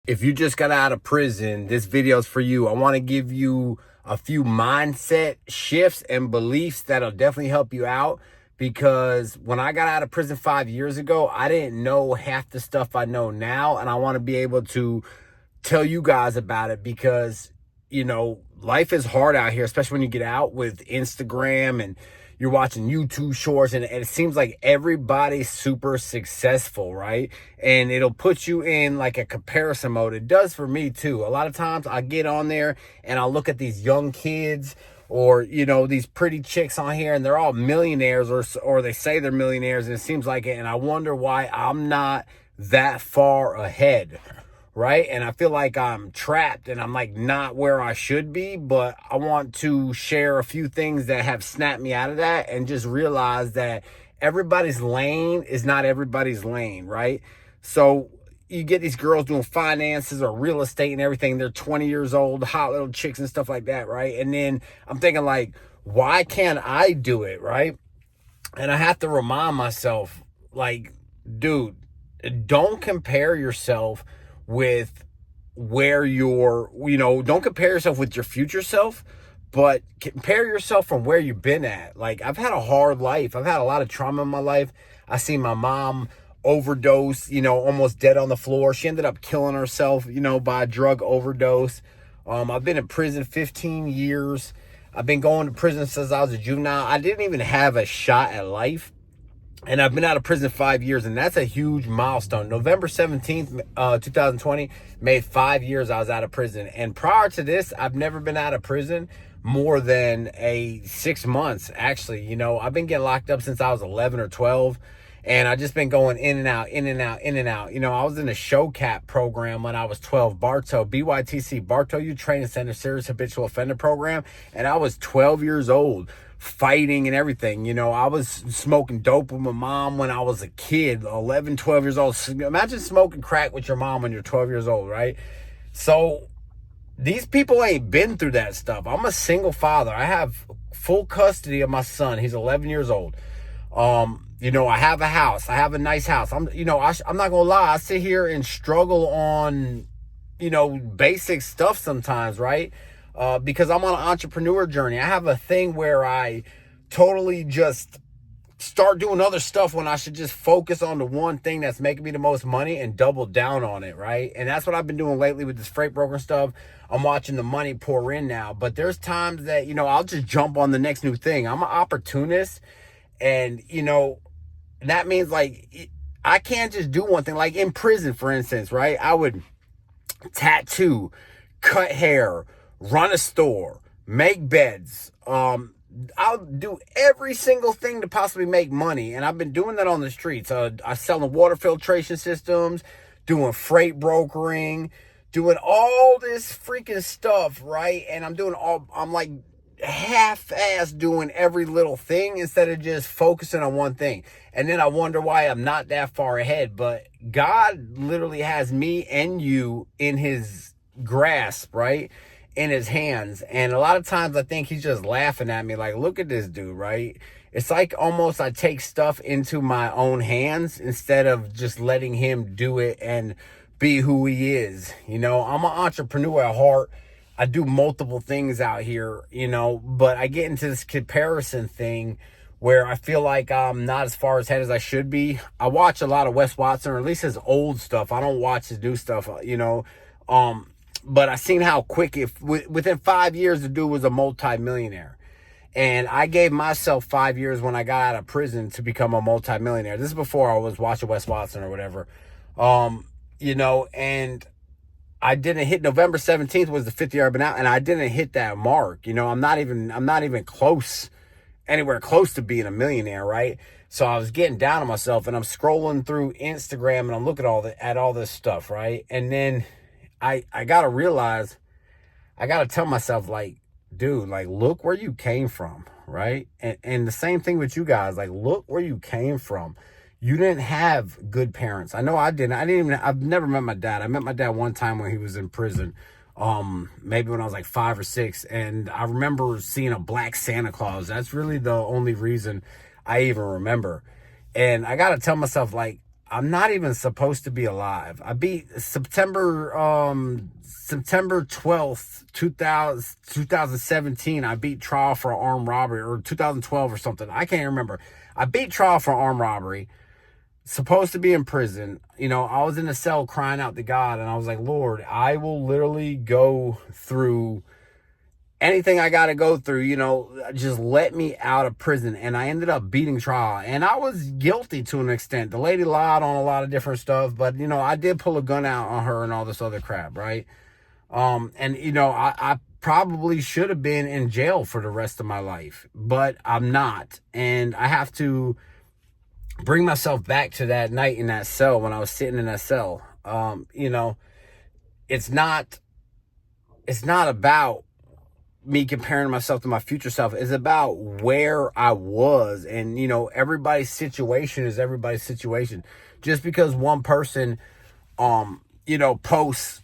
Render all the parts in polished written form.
If you just got out of prison, this video is for you. I want to give you a few mindset shifts and beliefs that'll definitely help you out, because when I got out of prison 5 years ago, I didn't know half the stuff I know now, and I want to be able to tell you guys about it because, life is hard out here, especially when you get out with Instagram and you're watching YouTube shorts, and it seems like everybody's super successful, right? And it'll put you in like a comparison mode. It does for me too. A lot of times I get on there and I'll look at these young kids or, these pretty chicks on here, and they're all millionaires, or they say they're millionaires, and it seems like it. And I wonder why I'm not that far ahead, right? And I feel like I'm trapped and I'm like not where I should be, but I want to share a few things that have snapped me out of that and just realize that everybody's lane is not everybody's lane, right? So you get these girls doing finances or real estate and everything. They're 20 years old, hot little chicks and stuff like that, right? And then I'm thinking like, why can't I do it, right? And I have to remind myself, like, dude, don't compare yourself with where don't compare yourself with your future self, but compare yourself from where you've been at. Like, I've had a hard life. I've had a lot of trauma in my life. I seen my mom overdose, almost dead on the floor. She ended up killing herself, by a drug overdose. I've been in prison 15 years. I've been going to prison since I was a juvenile. I didn't even have a shot at life. And I've been out of prison 5 years, and that's a huge milestone. November 17th, 2020, made 5 years I was out of prison. And prior to this, I've never been out of prison more than 6 months, actually. I've been getting locked up since I was 11 or 12, and I just been going in and out, in and out, in and out. I was in a show cap program when I was 12, BYTC, Bartow Youth Training Center, Serious Habitual Offender Program, and I was 12 years old. Fighting and everything. I was smoking dope with my mom when I was a kid, 11, 12 years old. Imagine smoking crack with your mom when you're 12 years old, right? So these people ain't been through that stuff. I'm a single father. I have full custody of my son. He's 11 years old. I have a house. I have a nice house. I'm not gonna lie. I sit here and struggle on, basic stuff sometimes, right? Because I'm on an entrepreneur journey. I have a thing where I totally just start doing other stuff when I should just focus on the one thing that's making me the most money and double down on it, right? And that's what I've been doing lately with this freight broker stuff. I'm watching the money pour in now, but there's times that, I'll just jump on the next new thing. I'm an opportunist, and, that means like I can't just do one thing. Like in prison, for instance, right? I would tattoo, cut hair, run a store, make beds. I'll do every single thing to possibly make money. And I've been doing that on the streets. I'm selling water filtration systems, doing freight brokering, doing all this freaking stuff, right? And I'm like half-ass doing every little thing instead of just focusing on one thing. And then I wonder why I'm not that far ahead. But God literally has me and you in his grasp, right? In his hands. And a lot of times I think he's just laughing at me like, look at this dude, right? It's like almost I take stuff into my own hands instead of just letting him do it and be who he is. I'm an entrepreneur at heart. I do multiple things out here, but I get into this comparison thing where I feel like I'm not as far ahead as I should be. I watch a lot of Wes Watson, or at least his old stuff. I don't watch his new stuff, but I seen how quick, within 5 years, the dude was a multi-millionaire. And I gave myself 5 years when I got out of prison to become a multi-millionaire. This is before I was watching Wes Watson or whatever. And I didn't hit November 17th was the 5th year I've been out, and I didn't hit that mark. I'm not even anywhere close to being a millionaire, right? So I was getting down on myself, and I'm scrolling through Instagram, and I'm looking at all this stuff, right? And then I gotta realize, I gotta tell myself, like, dude, like, look where you came from, right? And the same thing with you guys, like, look where you came from. You didn't have good parents. I know I didn't. I've never met my dad. I met my dad one time when he was in prison. Maybe when I was like 5 or 6. And I remember seeing a black Santa Claus. That's really the only reason I even remember. And I gotta tell myself, like, I'm not even supposed to be alive. I beat September 12th, 2017. I beat trial for armed robbery, or 2012 or something. I can't remember. I beat trial for armed robbery. Supposed to be in prison. You know, I was in a cell crying out to God, and I was like, Lord, I will literally go through anything I got to go through, you know, just let me out of prison. And I ended up beating trial, and I was guilty to an extent. The lady lied on a lot of different stuff, but, you know, I did pull a gun out on her and all this other crap, right? And, you know, I probably should have been in jail for the rest of my life, but I'm not. And I have to bring myself back to that night in that cell when I was sitting in that cell. You know, it's not about me comparing myself to my future self. Is about where I was. And, you know, everybody's situation is everybody's situation. Just because one person, you know, posts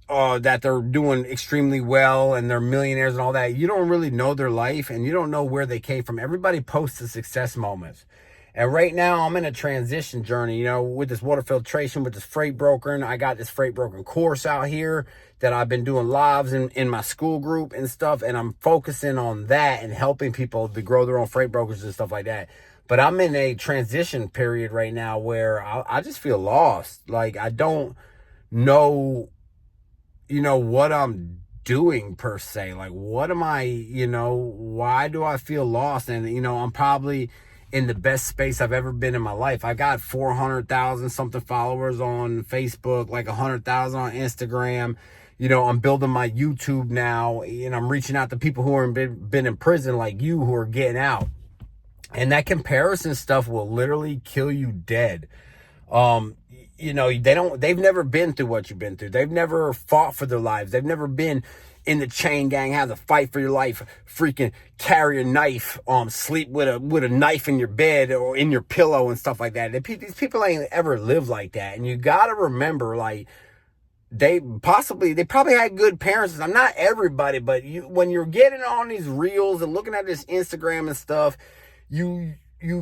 that they're doing extremely well and they're millionaires and all that, you don't really know their life, and you don't know where they came from. Everybody posts the success moments. And right now I'm in a transition journey, you know, with this water filtration, with this freight brokering. I got this freight brokering course out here that I've been doing lives in my school group and stuff. And I'm focusing on that and helping people to grow their own freight brokers and stuff like that. But I'm in a transition period right now where I just feel lost. Like, I don't know, you know, what I'm doing per se. Like, what am I, you know, why do I feel lost? And, you know, I'm probably in the best space I've ever been in my life. I got 400,000 something followers on Facebook, like 100,000 on Instagram. You know, I'm building my YouTube now, and I'm reaching out to people who are been in prison like you, who are getting out. And that comparison stuff will literally kill you dead. You know, they've never been through what you've been through. They've never fought for their lives. They've never been in the chain gang, have to fight for your life, freaking carry a knife, sleep with a knife in your bed or in your pillow and stuff like that. These people ain't ever lived like that. And you gotta remember, like, they probably had good parents. I'm not everybody, but when you're getting on these reels and looking at this Instagram and stuff, you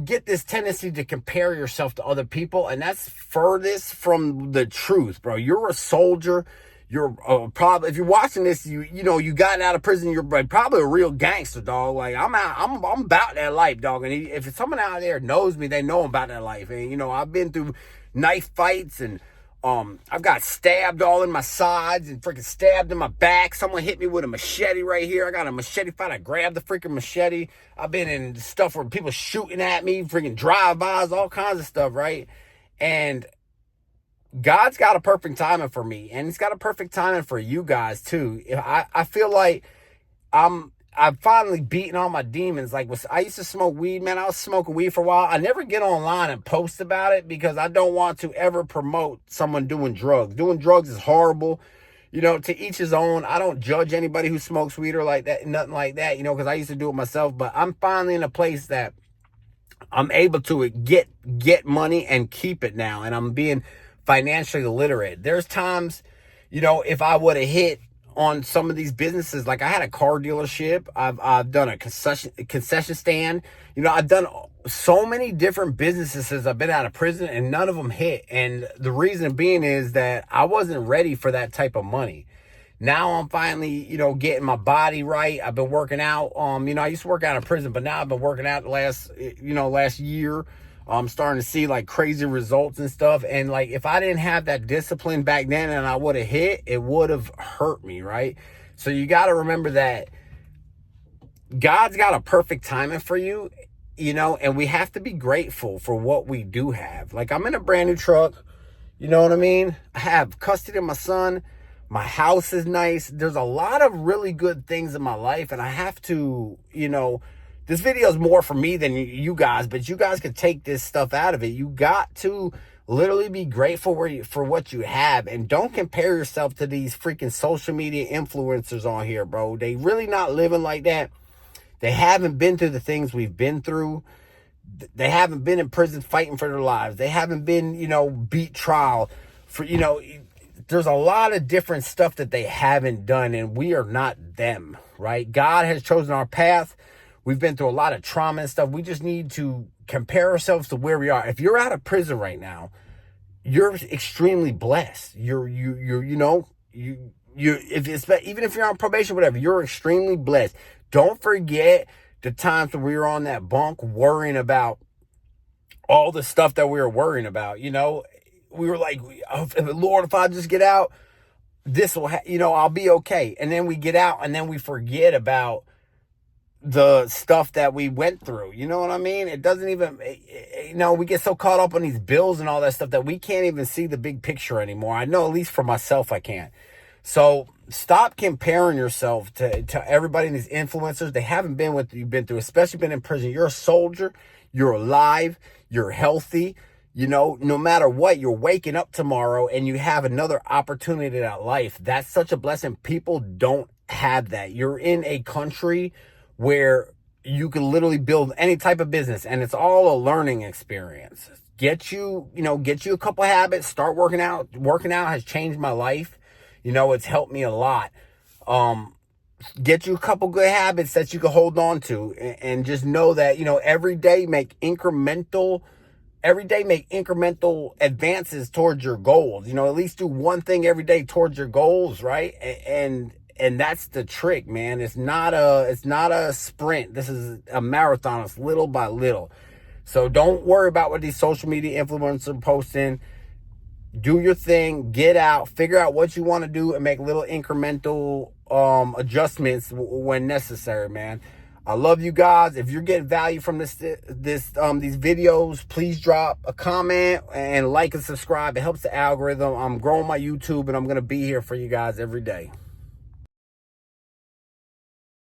get this tendency to compare yourself to other people, and that's furthest from the truth, bro. You're a soldier. You're probably, if you're watching this, you know, you got out of prison, you're probably a real gangster, dog. Like, I'm about that life, dog. And if someone out there knows me, they know I'm about that life. And, you know, I've been through knife fights, and I've got stabbed all in my sides and freaking stabbed in my back. Someone hit me with a machete right here. I got a machete fight. I grabbed the freaking machete. I've been in stuff where people shooting at me, freaking drive-bys, all kinds of stuff, right? And God's got a perfect timing for me, and He's got a perfect timing for you guys too. I feel like I've finally beaten all my demons. Like, I used to smoke weed, man. I was smoking weed for a while. I never get online and post about it because I don't want to ever promote someone doing drugs. Doing drugs is horrible. You know, to each his own. I don't judge anybody who smokes weed or like that, nothing like that, you know, because I used to do it myself. But I'm finally in a place that I'm able to get money and keep it now, and I'm being financially literate. There's times, you know, if I would have hit on some of these businesses, like I had a car dealership, I've done a concession stand, you know, I've done so many different businesses since I've been out of prison, and none of them hit. And the reason being is that I wasn't ready for that type of money. Now I'm finally, you know, getting my body right. I've been working out. You know, I used to work out of prison, but now I've been working out the last year. I'm starting to see like crazy results and stuff. And like, if I didn't have that discipline back then and I would have hit, it would have hurt me, right? So you got to remember that God's got a perfect timing for you, you know, and we have to be grateful for what we do have. Like, I'm in a brand new truck, you know what I mean? I have custody of my son. My house is nice. There's a lot of really good things in my life, and I have to, you know, this video is more for me than you guys, but you guys can take this stuff out of it. You got to literally be grateful for what you have, and don't compare yourself to these freaking social media influencers on here, bro. They really not living like that. They haven't been through the things we've been through. They haven't been in prison fighting for their lives. They haven't been, you know, beat trial for, you know, there's a lot of different stuff that they haven't done, and we are not them, right? God has chosen our path. We've been through a lot of trauma and stuff. We just need to compare ourselves to where we are. If you're out of prison right now, you're extremely blessed. Even if you're on probation, whatever, you're extremely blessed. Don't forget the times when we were on that bunk worrying about all the stuff that we were worrying about. We were like, oh, Lord, if I just get out, this will, I'll be okay. And then we get out and then we forget about the stuff that we went through. You know what I mean? It doesn't even, we get so caught up on these bills and all that stuff that we can't even see the big picture anymore. I know, at least for myself, I can't. So stop comparing yourself to everybody and these influencers. They haven't been what you've been through, especially been in prison. You're a soldier. You're alive. You're healthy. No matter what, you're waking up tomorrow and you have another opportunity at life. That's such a blessing. People don't have that. You're in a country where you can literally build any type of business, and it's all a learning experience. Get you a couple habits, start working out. Working out has changed my life. It's helped me a lot. Get you a couple good habits that you can hold on to, and just know that, every day make incremental advances towards your goals. At least do one thing every day towards your goals, right? And that's the trick, man. It's not a sprint. This is a marathon. It's little by little. So don't worry about what these social media influencers are posting. Do your thing, get out, figure out what you want to do, and make little incremental adjustments when necessary, man. I love you guys. If you're getting value from these videos, please drop a comment and like and subscribe. It helps the algorithm. I'm growing my YouTube, and I'm going to be here for you guys every day.